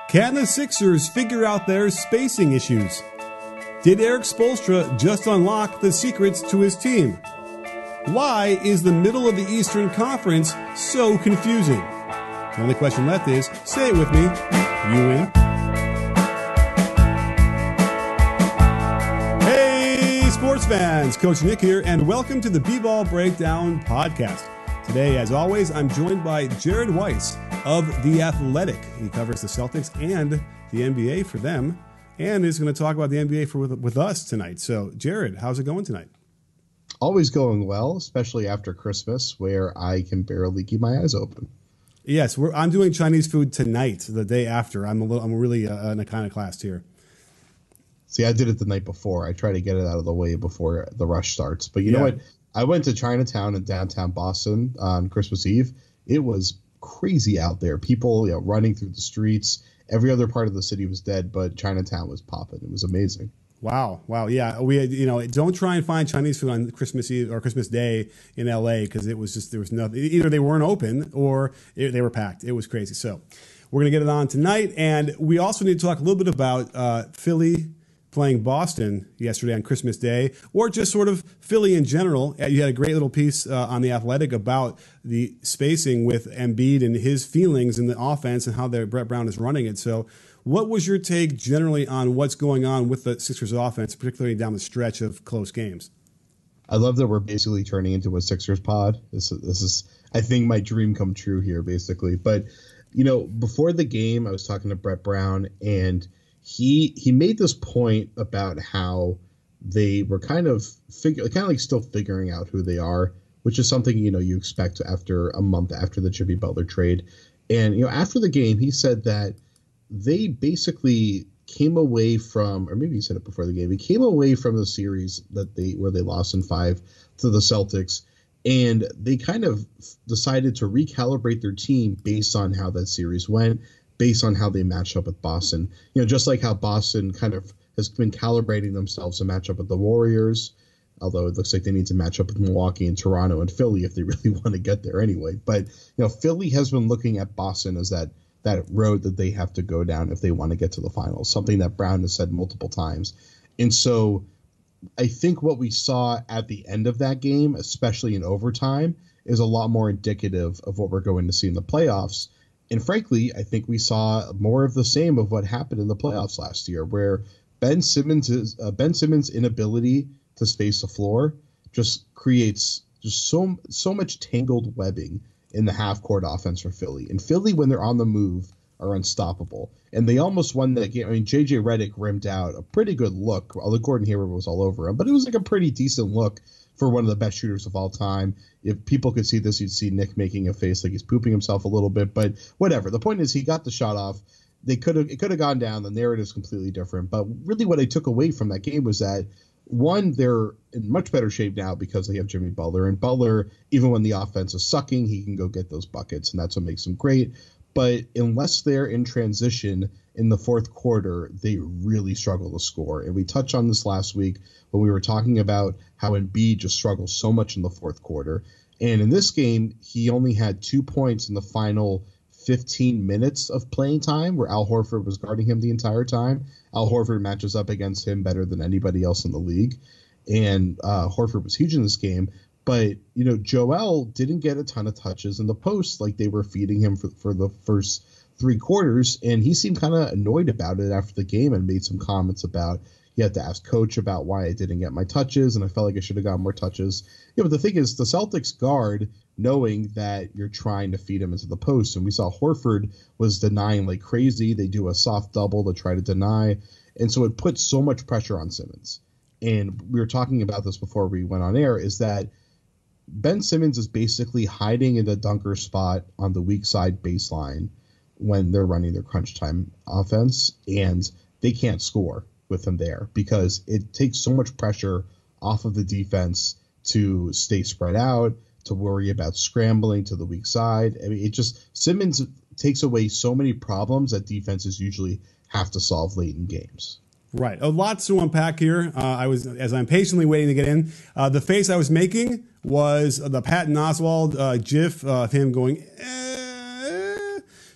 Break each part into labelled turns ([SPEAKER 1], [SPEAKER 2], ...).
[SPEAKER 1] Can the Sixers figure out their spacing issues? Did Eric Spoelstra just unlock the secrets to his team? Why is the middle of the Eastern Conference so confusing? The only question left is, say it with me, you win. Hey, sports fans, Coach Nick here, and welcome to the B-Ball Breakdown podcast. Today, as always, I'm joined by Jared Weiss of The Athletic. He covers the Celtics and the NBA for them, and is going to talk about the NBA with us tonight. So, Jared, how's it going tonight?
[SPEAKER 2] Always going well, especially after Christmas, where I can barely keep my eyes open.
[SPEAKER 1] Yes, I'm doing Chinese food tonight, the day after. I'm really in a kind of class here.
[SPEAKER 2] See, I did it the night before. I try to get it out of the way before the rush starts. But you know what? I went to Chinatown in downtown Boston on Christmas Eve. It was crazy out there. People running through the streets. Every other part of the city was dead, but Chinatown was popping. It was amazing.
[SPEAKER 1] Wow. Yeah, don't try and find Chinese food on Christmas Eve or Christmas Day in LA because there was nothing. Either they weren't open or they were packed. It was crazy. So we're going to get it on tonight, and we also need to talk a little bit about Philly playing Boston yesterday on Christmas Day, or just sort of Philly in general. You had a great little piece on The Athletic about the spacing with Embiid and his feelings in the offense and how Brett Brown is running it. So what was your take generally on what's going on with the Sixers offense, particularly down the stretch of close games?
[SPEAKER 2] I love that we're basically turning into a Sixers pod. This is I think, my dream come true here, basically. But, before the game, I was talking to Brett Brown, and he made this point about how they were kind of still figuring out who they are, which is something, you expect after a month after the Jimmy Butler trade. And, after the game, he said that they basically came away from, or maybe he said it before the game, he came away from the series where they lost in 5 to the Celtics, and they kind of decided to recalibrate their team based on how that series went, based on how they match up with Boston. Just like how Boston kind of has been calibrating themselves to match up with the Warriors, although it looks like they need to match up with Milwaukee and Toronto and Philly if they really want to get there anyway. But, Philly has been looking at Boston as that road that they have to go down if they want to get to the finals, something that Brown has said multiple times. And so I think what we saw at the end of that game, especially in overtime, is a lot more indicative of what we're going to see in the playoffs. And frankly, I think we saw more of the same of what happened in the playoffs last year, where Ben Simmons' inability to space the floor just creates just so much tangled webbing in the half-court offense for Philly. And Philly, when they're on the move, are unstoppable. And they almost won that game. I mean, J.J. Redick rimmed out a pretty good look, although Gordon Hayward was all over him. But it was like a pretty decent look for one of the best shooters of all time. If people could see this, you'd see Nick making a face like he's pooping himself a little bit. But whatever. The point is he got the shot off. It could have gone down. The narrative's completely different. But really what I took away from that game was that, one, they're in much better shape now because they have Jimmy Butler. And Butler, even when the offense is sucking, he can go get those buckets, and that's what makes him great. But unless they're in transition in the fourth quarter, they really struggle to score. And we touched on this last week when we were talking about how Embiid just struggles so much in the fourth quarter. And in this game, he only had 2 points in the final 15 minutes of playing time, where Al Horford was guarding him the entire time. Al Horford matches up against him better than anybody else in the league. And Horford was huge in this game. But, Joel didn't get a ton of touches in the post like they were feeding him for the first 3 quarters. And he seemed kind of annoyed about it after the game and made some comments about he had to ask coach about why I didn't get my touches, and I felt like I should have gotten more touches. But the thing is, the Celtics guard, knowing that you're trying to feed him into the post, and we saw Horford was denying like crazy. They do a soft double to try to deny. And so it puts so much pressure on Simmons. And we were talking about this before we went on air, is that Ben Simmons is basically hiding in the dunker spot on the weak side baseline when they're running their crunch time offense, and they can't score with him there because it takes so much pressure off of the defense to stay spread out, to worry about scrambling to the weak side. I mean, Simmons takes away so many problems that defenses usually have to solve late in games.
[SPEAKER 1] Right. Lots to unpack here. As I'm patiently waiting to get in, the face I was making was the Patton Oswalt gif of him going,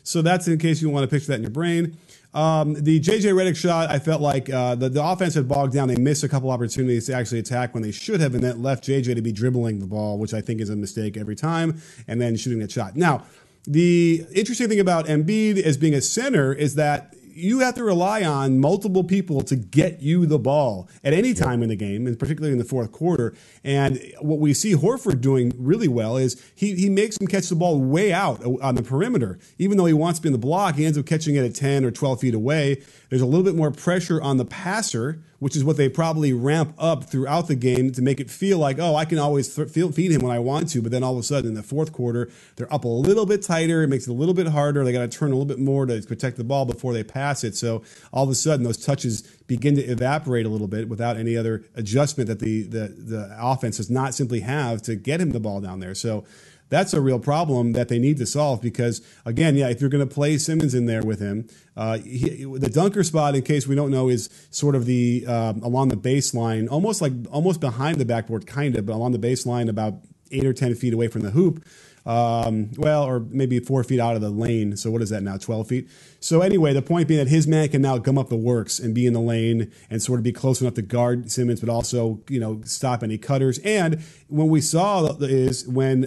[SPEAKER 1] So that's in case you want to picture that in your brain. The JJ Redick shot, I felt like the offense had bogged down. They missed a couple opportunities to actually attack when they should have, and that left JJ to be dribbling the ball, which I think is a mistake every time, and then shooting that shot. Now, the interesting thing about Embiid as being a center is that you have to rely on multiple people to get you the ball at any time in the game, and particularly in the fourth quarter. And what we see Horford doing really well is he makes him catch the ball way out on the perimeter. Even though he wants to be in the block, he ends up catching it at 10 or 12 feet away. There's a little bit more pressure on the passer, which is what they probably ramp up throughout the game to make it feel like, oh, I can always feed him when I want to. But then all of a sudden in the fourth quarter, they're up a little bit tighter. It makes it a little bit harder. They got to turn a little bit more to protect the ball before they pass it. So all of a sudden those touches begin to evaporate a little bit without any other adjustment that the offense does not simply have to get him the ball down there. So that's a real problem that they need to solve because, again, if you're going to play Simmons in there with him, the dunker spot, in case we don't know, is sort of the along the baseline, almost behind the backboard, kind of, but along the baseline about 8 or 10 feet away from the hoop. Or maybe 4 feet out of the lane. So what is that now, 12 feet? So anyway, the point being that his man can now gum up the works and be in the lane and sort of be close enough to guard Simmons, but also, stop any cutters. And when we saw is when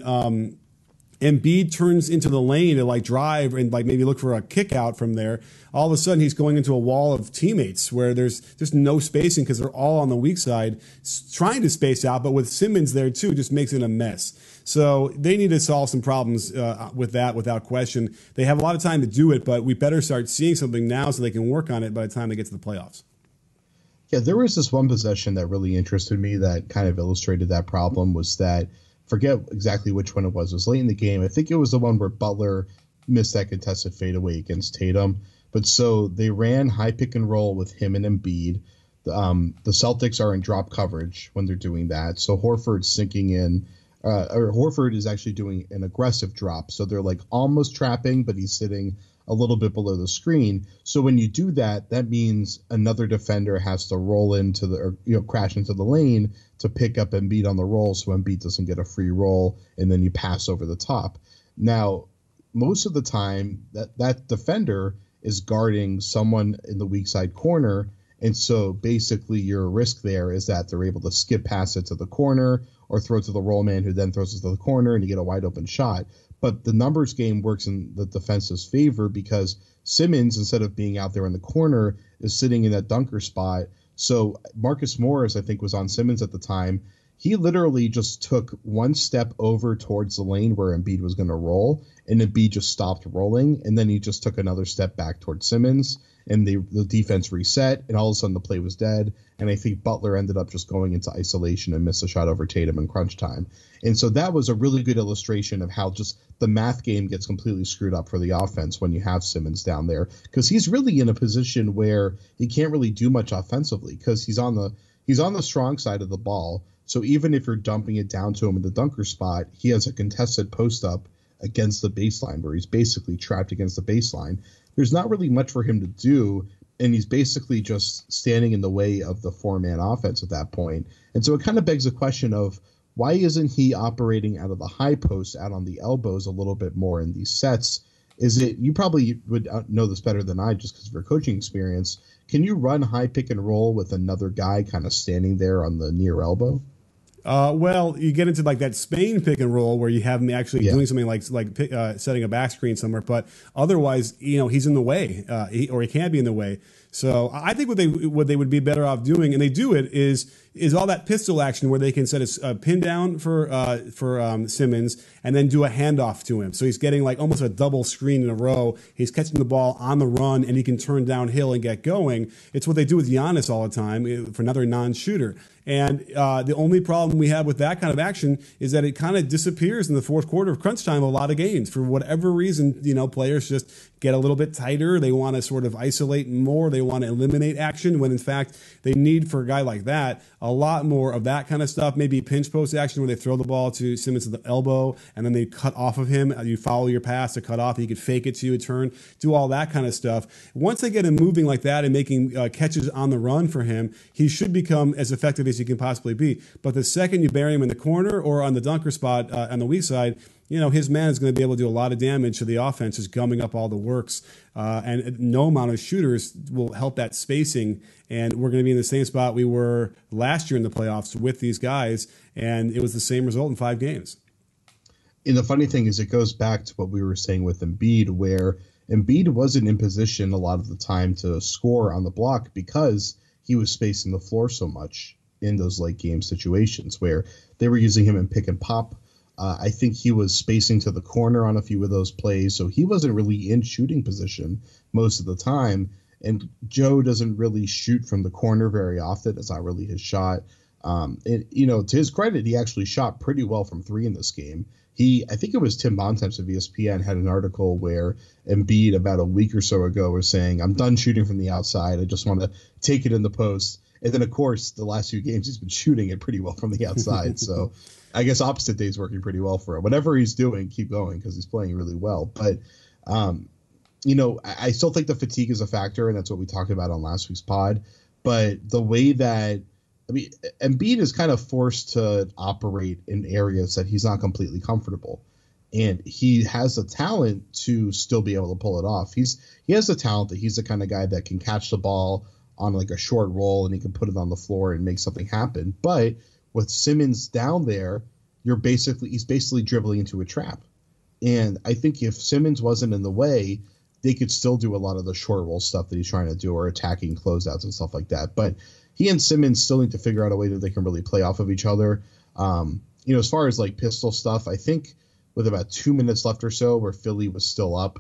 [SPEAKER 1] Embiid turns into the lane to drive and maybe look for a kick out from there, all of a sudden he's going into a wall of teammates where there's just no spacing because they're all on the weak side trying to space out, but with Simmons there too, just makes it a mess. So they need to solve some problems with that without question. They have a lot of time to do it, but we better start seeing something now so they can work on it by the time they get to the playoffs.
[SPEAKER 2] Yeah, there was this one possession that really interested me that kind of illustrated that problem was that, forget exactly which one it was late in the game. I think it was the one where Butler missed that contested fadeaway against Tatum. But so they ran high pick and roll with him and Embiid. The Celtics are in drop coverage when they're doing that. So Horford's sinking in. Horford is actually doing an aggressive drop. So they're almost trapping, but he's sitting a little bit below the screen. So when you do that, that means another defender has to roll crash into the lane to pick up Embiid on the roll so Embiid doesn't get a free roll, and then you pass over the top. Now, most of the time, that defender is guarding someone in the weak side corner, and so basically your risk there is that they're able to skip past it to the corner or throw it to the roll man who then throws it to the corner and you get a wide open shot. But the numbers game works in the defense's favor because Simmons, instead of being out there in the corner, is sitting in that dunker spot. So Marcus Morris, I think, was on Simmons at the time. He literally just took one step over towards the lane where Embiid was going to roll, and Embiid just stopped rolling, and then he just took another step back towards Simmons, and the defense reset, and all of a sudden the play was dead, and I think Butler ended up just going into isolation and missed a shot over Tatum in crunch time. And so that was a really good illustration of how just the math game gets completely screwed up for the offense when you have Simmons down there, because he's really in a position where he can't really do much offensively because he's on the strong side of the ball. So even if you're dumping it down to him in the dunker spot, he has a contested post-up against the baseline where he's basically trapped against the baseline. There's not really much for him to do, and he's basically just standing in the way of the four-man offense at that point. And so it kind of begs the question of why isn't he operating out of the high post, out on the elbows a little bit more in these sets? Is it, you probably would know this better than I just because of your coaching experience, can you run high pick and roll with another guy kind of standing there on the near elbow?
[SPEAKER 1] Well, you get into that Spain pick and roll where you have him actually doing something like setting a back screen somewhere, but otherwise, he's in the way, or he can be in the way. So I think what they would be better off doing, and they do it, is all that pistol action where they can set a pin down for Simmons and then do a handoff to him. So he's getting almost a double screen in a row. He's catching the ball on the run and he can turn downhill and get going. It's what they do with Giannis all the time for another non-shooter. And the only problem we have with that kind of action is that it kind of disappears in the fourth quarter of crunch time a lot of games. For whatever reason, players just get a little bit tighter. They want to sort of isolate more. They want to eliminate action when, in fact, they need for a guy like that a lot more of that kind of stuff. Maybe pinch post action where they throw the ball to Simmons at the elbow and then they cut off of him. You follow your pass to cut off. He could fake it to you, a turn, do all that kind of stuff. Once they get him moving like that and making catches on the run for him, he should become as effective as he can possibly be. But the second you bury him in the corner or on the dunker spot on the weak side, his man is going to be able to do a lot of damage to the offense, just gumming up all the works. And no amount of shooters will help that spacing. And we're going to be in the same spot we were last year in the playoffs with these guys. And it was the same result in 5 games.
[SPEAKER 2] And the funny thing is, it goes back to what we were saying with Embiid, where Embiid wasn't in position a lot of the time to score on the block because he was spacing the floor so much in those late game situations where they were using him in pick and pop. I think he was spacing to the corner on a few of those plays, so he wasn't really in shooting position most of the time. And Joe doesn't really shoot from the corner very often. It's not really his shot. To his credit, he actually shot pretty well from 3 in this game. I think it was Tim Bontemps of ESPN had an article where Embiid about a week or so ago was saying, I'm done shooting from the outside. I just want to take it in the post. And then, of course, the last few games, he's been shooting it pretty well from the outside. So I guess opposite day is working pretty well for him. Whatever he's doing, keep going because he's playing really well. But, I still think the fatigue is a factor, and that's what we talked about on last week's pod. But the way that Embiid is kind of forced to operate in areas that he's not completely comfortable. And he has the talent to still be able to pull it off. He has the talent that he's the kind of guy that can catch the ball on like a short roll and he can put it on the floor and make something happen. But with Simmons down there, he's basically dribbling into a trap. And I think if Simmons wasn't in the way, they could still do a lot of the short roll stuff that he's trying to do or attacking closeouts and stuff like that. But he and Simmons still need to figure out a way that they can really play off of each other. As far as like pistol stuff, I think with about 2 minutes left or so where Philly was still up,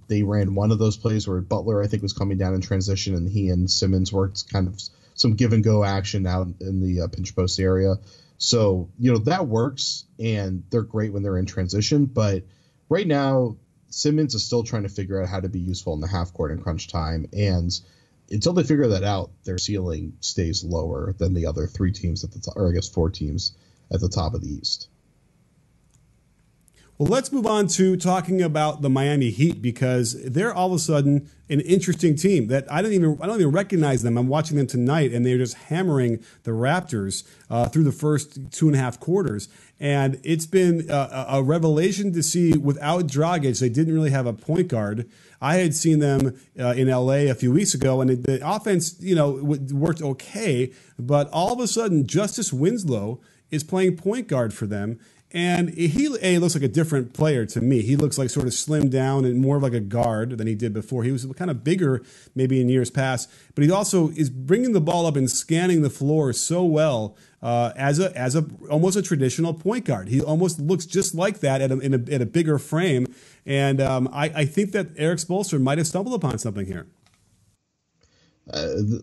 [SPEAKER 2] they ran one of those plays where Butler, I think, was coming down in transition and he and Simmons worked kind of some give and go action out in the pinch post area. So, that works and they're great when they're in transition. But right now, Simmons is still trying to figure out how to be useful in the half court in crunch time. And until they figure that out, their ceiling stays lower than the other 3 teams at the top, or I guess 4 teams at the top of the East.
[SPEAKER 1] Well, let's move on to talking about the Miami Heat because they're all of a sudden an interesting team that I don't even recognize them. I'm watching them tonight, and they're just hammering the Raptors through the first 2.5 quarters. And it's been a revelation to see without Dragic, they didn't really have a point guard. I had seen them in LA a few weeks ago, and the offense, worked okay. But all of a sudden, Justise Winslow is playing point guard for them. And he looks like a different player to me. He looks like sort of slimmed down and more of like a guard than he did before. He was kind of bigger maybe in years past, but he also is bringing the ball up and scanning the floor so well as almost a traditional point guard. He almost looks just like that at a bigger frame. And I think that Eric Spoelstra might have stumbled upon something here.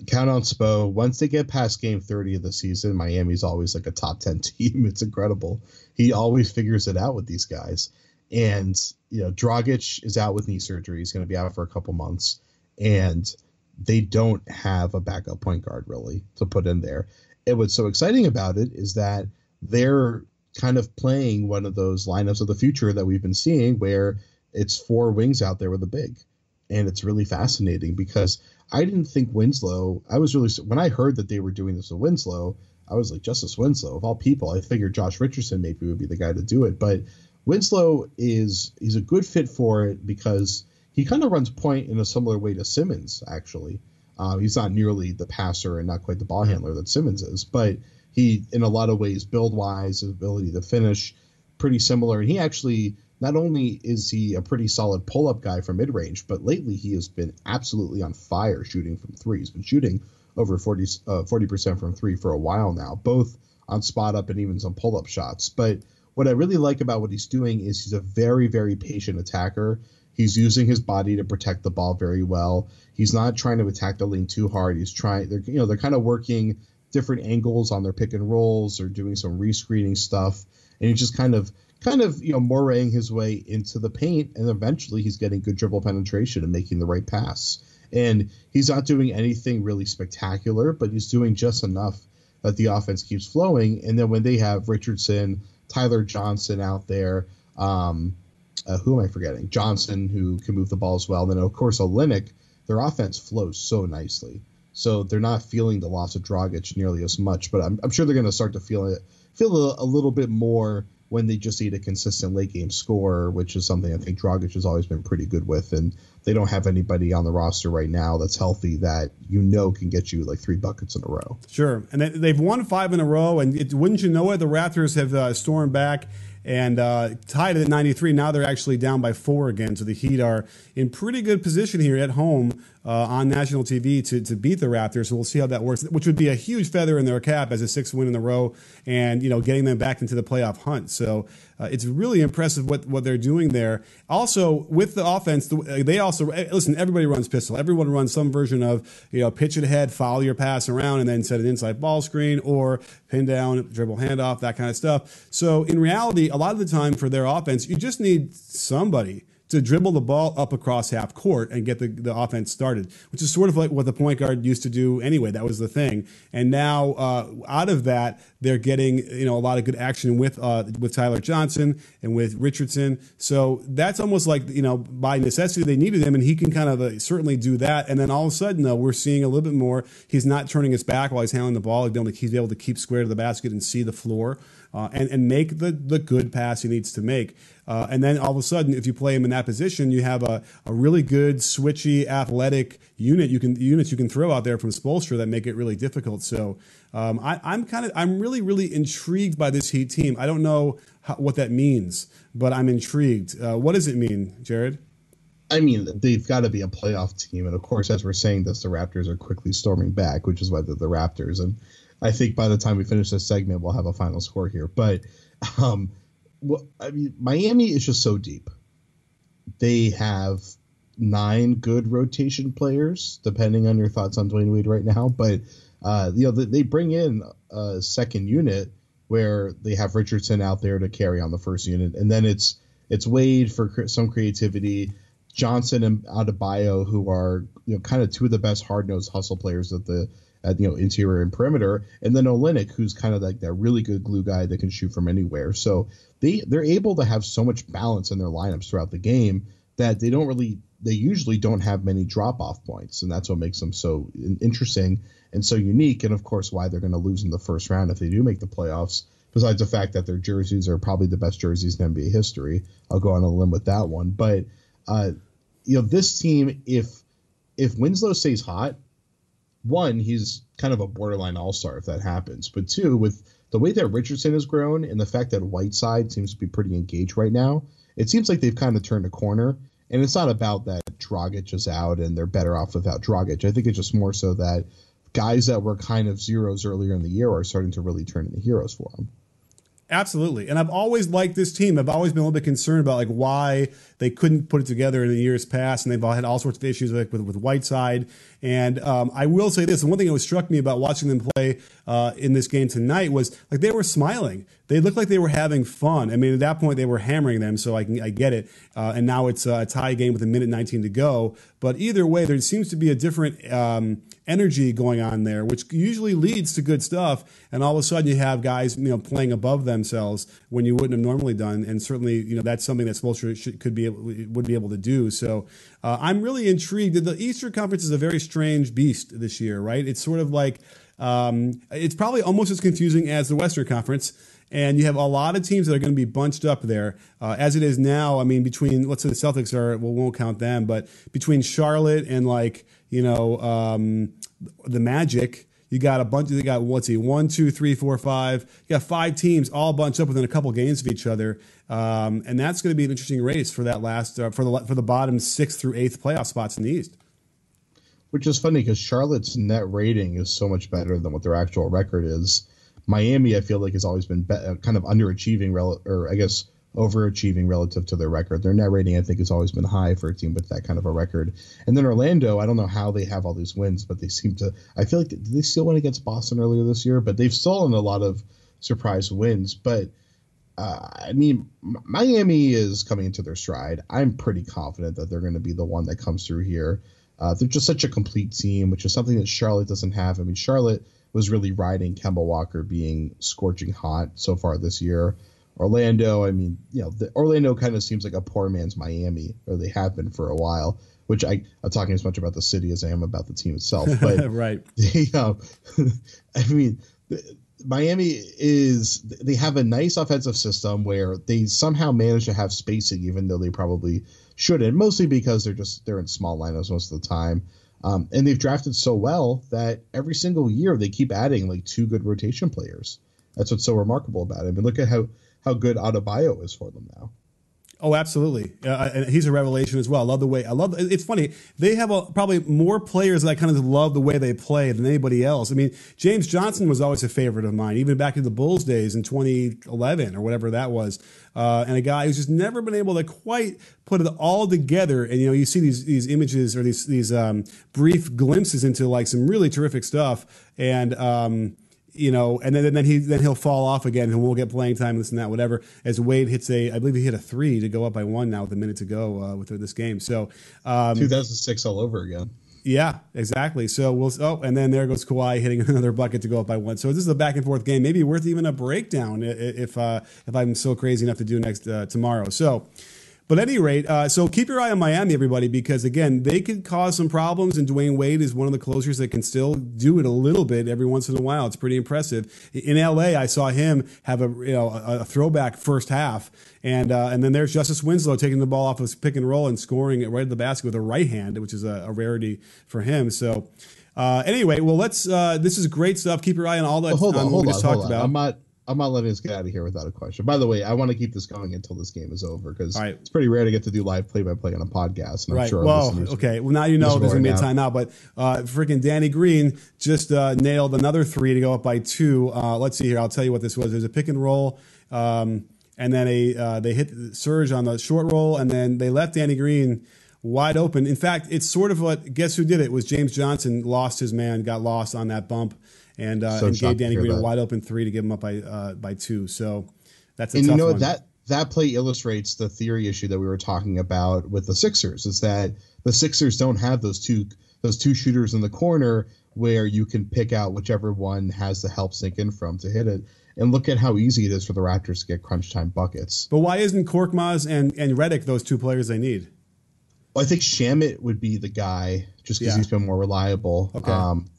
[SPEAKER 2] Count on Spo. Once they get past game 30 of the season, Miami's always like a top 10 team. It's incredible. He always figures it out with these guys. And, Dragic is out with knee surgery. He's going to be out for a couple months. And they don't have a backup point guard really to put in there. And what's so exciting about it is that they're kind of playing one of those lineups of the future that we've been seeing where it's 4 wings out there with a big. And it's really fascinating because I didn't think Winslow, when I heard that they were doing this with Winslow, I was like, Justise Winslow, of all people, I figured Josh Richardson maybe would be the guy to do it. But Winslow he's a good fit for it because he kind of runs point in a similar way to Simmons, actually. He's not nearly the passer and not quite the ball handler that Simmons is, but he, in a lot of ways, build-wise, his ability to finish, pretty similar. And he actually, not only is he a pretty solid pull-up guy from mid-range, but lately he has been absolutely on fire shooting from 3. He's been shooting over 40% from 3 for a while now, both on spot-up and even some pull-up shots. But what I really like about what he's doing is he's a very, very patient attacker. He's using his body to protect the ball very well. He's not trying to attack the lane too hard. They're kind of working different angles on their pick and rolls or doing some rescreening stuff. And he's just kind of moraying his way into the paint, and eventually he's getting good dribble penetration and making the right pass. And he's not doing anything really spectacular, but he's doing just enough that the offense keeps flowing. And then when they have Richardson, Tyler Johnson out there, who am I forgetting? Johnson, who can move the ball as well. And then, of course, Olynyk, their offense flows so nicely. So they're not feeling the loss of Dragic nearly as much, but I'm sure they're going to start to feel a little bit more when they just need a consistent late game score, which is something I think Dragic has always been pretty good with. And they don't have anybody on the roster right now that's healthy that can get you like 3 buckets in a row.
[SPEAKER 1] Sure. And they've won 5 in a row. And wouldn't you know it, the Raptors have stormed back and tied it at 93. Now they're actually down by 4 again. So the Heat are in pretty good position here at home on national TV to beat the Raptors. So we'll see how that works, which would be a huge feather in their cap as a 6th win in a row and, getting them back into the playoff hunt. So it's really impressive what they're doing there. Also, with the offense, they also, listen, everybody runs pistol. Everyone runs some version of, pitch it ahead, follow your pass around, and then set an inside ball screen or pin down, dribble handoff, that kind of stuff. So in reality, a lot of the time for their offense, you just need somebody to dribble the ball up across half court and get the offense started, which is sort of like what the point guard used to do anyway. That was the thing. And now out of that, they're getting a lot of good action with Tyler Johnson and with Richardson. So that's almost like, by necessity, they needed him, and he can kind of certainly do that. And then all of a sudden, though, we're seeing a little bit more. He's not turning his back while he's handling the ball. He's able to keep square to the basket and see the floor. And make the good pass he needs to make. And then all of a sudden, if you play him in that position, you have a really good, switchy, athletic units you can throw out there from Spoelstra that make it really difficult. So I'm really, really intrigued by this Heat team. I don't know what that means, but I'm intrigued. What does it mean, Jared?
[SPEAKER 2] I mean, they've got to be a playoff team. And of course, as we're saying this, the Raptors are quickly storming back, which is why they're the Raptors. And I think by the time we finish this segment, we'll have a final score here. But, Miami is just so deep. They have 9 good rotation players, depending on your thoughts on Dwayne Wade right now. But, they bring in a second unit where they have Richardson out there to carry on the first unit. And then it's Wade for some creativity, Johnson and Adebayo, who are, kind of 2 of the best hard-nosed hustle players at interior and perimeter, and then Olynyk, who's kind of like that really good glue guy that can shoot from anywhere. So they're able to have so much balance in their lineups throughout the game that they usually don't have many drop-off points, and that's what makes them so interesting and so unique, and of course why they're going to lose in the first round if they do make the playoffs, besides the fact that their jerseys are probably the best jerseys in NBA history. I'll go on a limb with that one. But this team, if Winslow stays hot, 1, he's kind of a borderline all-star if that happens. But 2, with the way that Richardson has grown and the fact that Whiteside seems to be pretty engaged right now, it seems like they've kind of turned a corner. And it's not about that Dragic is out and they're better off without Dragic. I think it's just more so that guys that were kind of zeros earlier in the year are starting to really turn into heroes for them.
[SPEAKER 1] Absolutely. And I've always liked this team. I've always been a little bit concerned about why they couldn't put it together in the years past, and they've had all sorts of issues with Whiteside. And I will say this, and one thing that struck me about watching them play in this game tonight was they were smiling. They looked like they were having fun. I mean, at that point they were hammering them, so I get it. And now it's a tie game with 1:19 to go. But either way, there seems to be a different energy going on there, which usually leads to good stuff. And all of a sudden you have guys, playing above themselves when you wouldn't have normally done. And certainly, that's something that Spoelstra would be able to do. So I'm really intrigued. The Eastern Conference is a very strange beast this year, right? It's sort of like it's probably almost as confusing as the Western Conference. And you have a lot of teams that are going to be bunched up there. As it is now, I mean, between, let's say the Celtics won't count them, but between Charlotte and the Magic, you got a bunch. They got 1, 2, 3, 4, 5. You got 5 teams all bunched up within a couple games of each other, and that's going to be an interesting race for that last for the bottom 6th through 8th playoff spots in the East.
[SPEAKER 2] Which is funny because Charlotte's net rating is so much better than what their actual record is. Miami, I feel like, has always been kind of underachieving, or I guess overachieving relative to their record. Their net rating, I think, has always been high for a team with that kind of a record. And then Orlando, I don't know how they have all these wins, but they seem to. I feel like did they still win against Boston earlier this year, but they've stolen a lot of surprise wins. But Miami is coming into their stride. I'm pretty confident that they're going to be the one that comes through here. They're just such a complete team, which is something that Charlotte doesn't have. I mean, Charlotte was really riding Kemba Walker being scorching hot so far this year. Orlando, I mean, Orlando kind of seems like a poor man's Miami, or they have been for a while, which I'm talking as much about the city as I am about the team itself. But
[SPEAKER 1] right.
[SPEAKER 2] I mean, Miami they have a nice offensive system where they somehow manage to have spacing, even though they probably shouldn't, mostly because they're in small lineups most of the time. And they've drafted so well that every single year they keep adding like 2 good rotation players. That's what's so remarkable about it. I mean, look at how good Adebayo is for them now.
[SPEAKER 1] Oh, absolutely. And he's a revelation as well. It's funny. They have probably more players that I kind of love the way they play than anybody else. I mean, James Johnson was always a favorite of mine, even back in the Bulls days in 2011 or whatever that was. And a guy who's just never been able to quite put it all together. And, you see these images or these brief glimpses into like some really terrific stuff. And, and then he'll fall off again, and we'll get playing time, this and that, whatever. As Wade hits I believe he hit a 3 to go up by 1 now with a minute to go with this game. So
[SPEAKER 2] 2006 all over again.
[SPEAKER 1] Yeah, exactly. So and then there goes Kawhi hitting another bucket to go up by 1. So this is a back and forth game, maybe worth even a breakdown if I'm so crazy enough to do next tomorrow. So. But at any rate, so keep your eye on Miami, everybody, because, again, they could cause some problems, and Dwayne Wade is one of the closers that can still do it a little bit every once in a while. It's pretty impressive. In L.A., I saw him have a throwback first half, and then there's Justise Winslow taking the ball off of his pick and roll and scoring it right at the basket with a right hand, which is a rarity for him. So anyway, well, this is great stuff. Keep your eye on all that
[SPEAKER 2] hold on,
[SPEAKER 1] we just talked about.
[SPEAKER 2] I'm not letting us get out of here without a question. By the way, I want to keep this going until this game is over because
[SPEAKER 1] right.
[SPEAKER 2] It's pretty rare to get to do live play-by-play on a podcast. And
[SPEAKER 1] right.
[SPEAKER 2] I'm sure
[SPEAKER 1] okay. Well, now you know there's going to be a timeout. But freaking Danny Green just nailed another 3 to go up by 2. Let's see here. I'll tell you what this was. There's a pick and roll, and then they hit Serge on the short roll, and then they left Danny Green wide open. In fact, it's sort of guess who did it? It was James Johnson lost his man, got lost on that bump. And gave Danny Green a wide open 3 to give him up by 2. So that's a tough one.
[SPEAKER 2] That play illustrates the theory issue that we were talking about with the Sixers. Is that the Sixers don't have those two shooters in the corner where you can pick out whichever one has the help sink in from to hit it. And look at how easy it is for the Raptors to get crunch time buckets.
[SPEAKER 1] But why isn't Korkmaz and Redick those 2 players they need?
[SPEAKER 2] Well, I think Shamet would be the guy just because he's been more reliable.
[SPEAKER 1] Okay.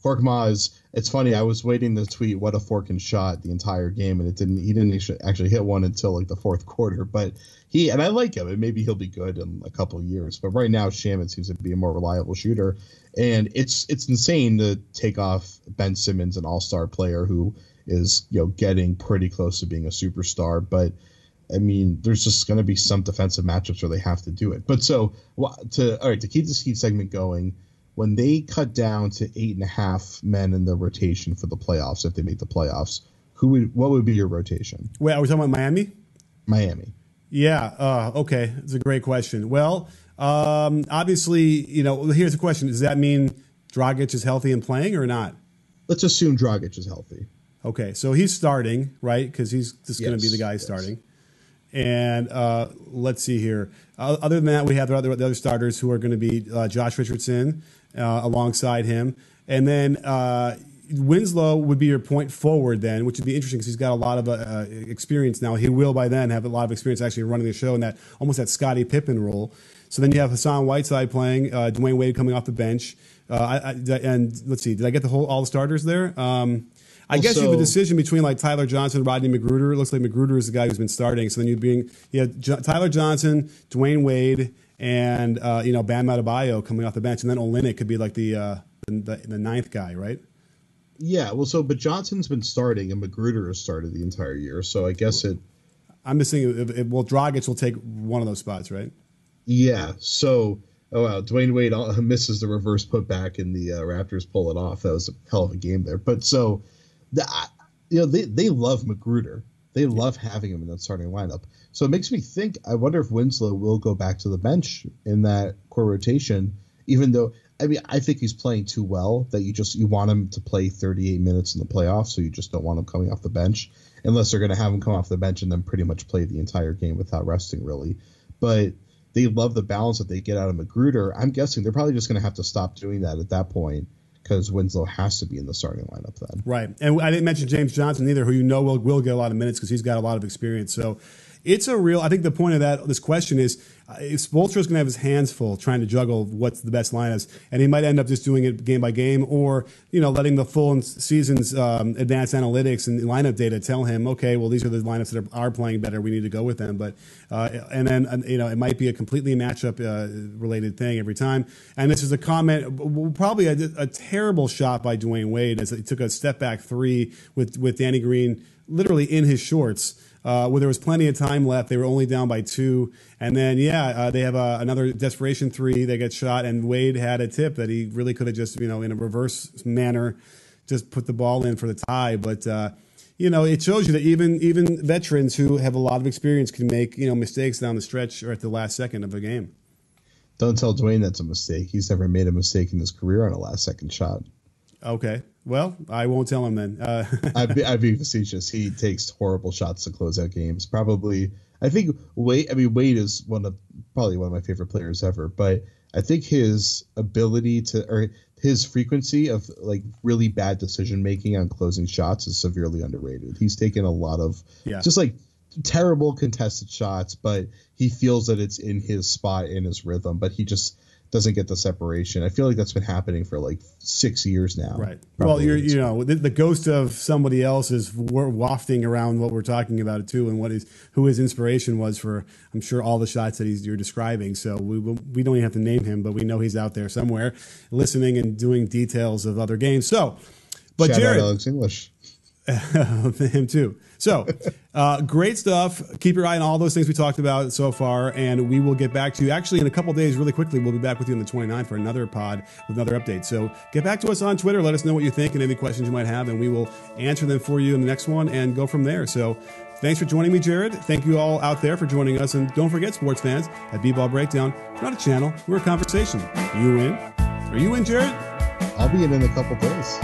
[SPEAKER 2] Korkmaz, it's funny. I was waiting to tweet what a forking shot the entire game, and he didn't actually hit one until like the 4th quarter. But and I like him, and maybe he'll be good in a couple of years. But right now, Shamet seems to be a more reliable shooter, and it's insane to take off Ben Simmons, an all-star player who is getting pretty close to being a superstar, but. I mean, there's just going to be some defensive matchups where they have to do it. But to keep this Heat segment going, when they cut down to 8.5 men in the rotation for the playoffs, if they make the playoffs, what would be your rotation?
[SPEAKER 1] Wait, are we talking about Miami?
[SPEAKER 2] Miami.
[SPEAKER 1] Yeah. Okay. It's a great question. Well, obviously, here's the question: does that mean Dragic is healthy and playing or not?
[SPEAKER 2] Let's assume Dragic is healthy.
[SPEAKER 1] Okay, so he's starting, right? Because he's just going to be the guy starting. And let's see here. Other than that, we have the other starters who are going to be Josh Richardson alongside him. And then Winslow would be your point forward then, which would be interesting because he's got a lot of experience now. He will by then have a lot of experience actually running the show in that almost that Scottie Pippen role. So then you have Hassan Whiteside playing, Dwayne Wade coming off the bench. And let's see, did I get all the starters there? I guess you have a decision between like Tyler Johnson and Rodney McGruder. It looks like McGruder is the guy who's been starting. So then you have Tyler Johnson, Dwayne Wade, and Bam Adebayo coming off the bench, and then Olynyk could be like the 9th guy, right?
[SPEAKER 2] Yeah. Well, but Johnson's been starting, and McGruder has started the entire year. So I guess
[SPEAKER 1] I'm just thinking, Dragic will take one of those spots, right?
[SPEAKER 2] Yeah. So. Oh, wow. Dwayne Wade misses the reverse putback, and the Raptors pull it off. That was a hell of a game there. But so. They love McGruder. They love having him in that starting lineup. So it makes me think, I wonder if Winslow will go back to the bench in that core rotation, even though, I think he's playing too well that you want him to play 38 minutes in the playoffs, so you just don't want him coming off the bench, unless they're going to have him come off the bench and then pretty much play the entire game without resting, really. But they love the balance that they get out of McGruder. I'm guessing they're probably just going to have to stop doing that at that point, because Winslow has to be in the starting lineup then.
[SPEAKER 1] Right. And I didn't mention James Johnson either, who will get a lot of minutes because he's got a lot of experience. So it's a real. I think the point of this question is, Spoelstra's going to have his hands full trying to juggle what's the best lineups, and he might end up just doing it game by game, or letting the full season's advanced analytics and lineup data tell him, okay, well, these are the lineups that are playing better. We need to go with them. But and then it might be a completely matchup related thing every time. And this is a comment, probably a terrible shot by Dwayne Wade as he took a step back three with Danny Green literally in his shorts. Where there was plenty of time left. They were only down by 2. And then, they have another desperation 3. They get shot, and Wade had a tip that he really could have just, in a reverse manner, just put the ball in for the tie. But, it shows you that even veterans who have a lot of experience can make, mistakes down the stretch or at the last second of a game.
[SPEAKER 2] Don't tell Dwayne that's a mistake. He's never made a mistake in his career on a last-second shot.
[SPEAKER 1] Okay. Well, I won't tell him then.
[SPEAKER 2] I'd be facetious. He takes horrible shots to close out games. Probably, I think Wade is probably one of my favorite players ever. But I think his ability or his frequency of like really bad decision making on closing shots is severely underrated. He's taken a lot of just like terrible contested shots, but he feels that it's in his spot, in his rhythm, but he just doesn't get the separation. I feel like that's been happening for like 6 years now.
[SPEAKER 1] Right. Probably. Well, the ghost of somebody else is wafting around what we're talking about too, and who his inspiration was for, I'm sure, all the shots that you're describing. So we don't even have to name him, but we know he's out there somewhere listening and doing details of other games. So, but
[SPEAKER 2] shout
[SPEAKER 1] Jared,
[SPEAKER 2] out Alex English.
[SPEAKER 1] Him too. So, great stuff. Keep your eye on all those things we talked about so far, and we will get back to you. Actually, in a couple of days, really quickly, we'll be back with you on the 29th for another pod with another update. So get back to us on Twitter. Let us know what you think and any questions you might have, and we will answer them for you in the next one and go from there. So thanks for joining me, Jared. Thank you all out there for joining us. And don't forget, sports fans, at B-Ball Breakdown, we're not a channel, we're a conversation. You in? Are you in, Jared?
[SPEAKER 2] I'll be in a couple days.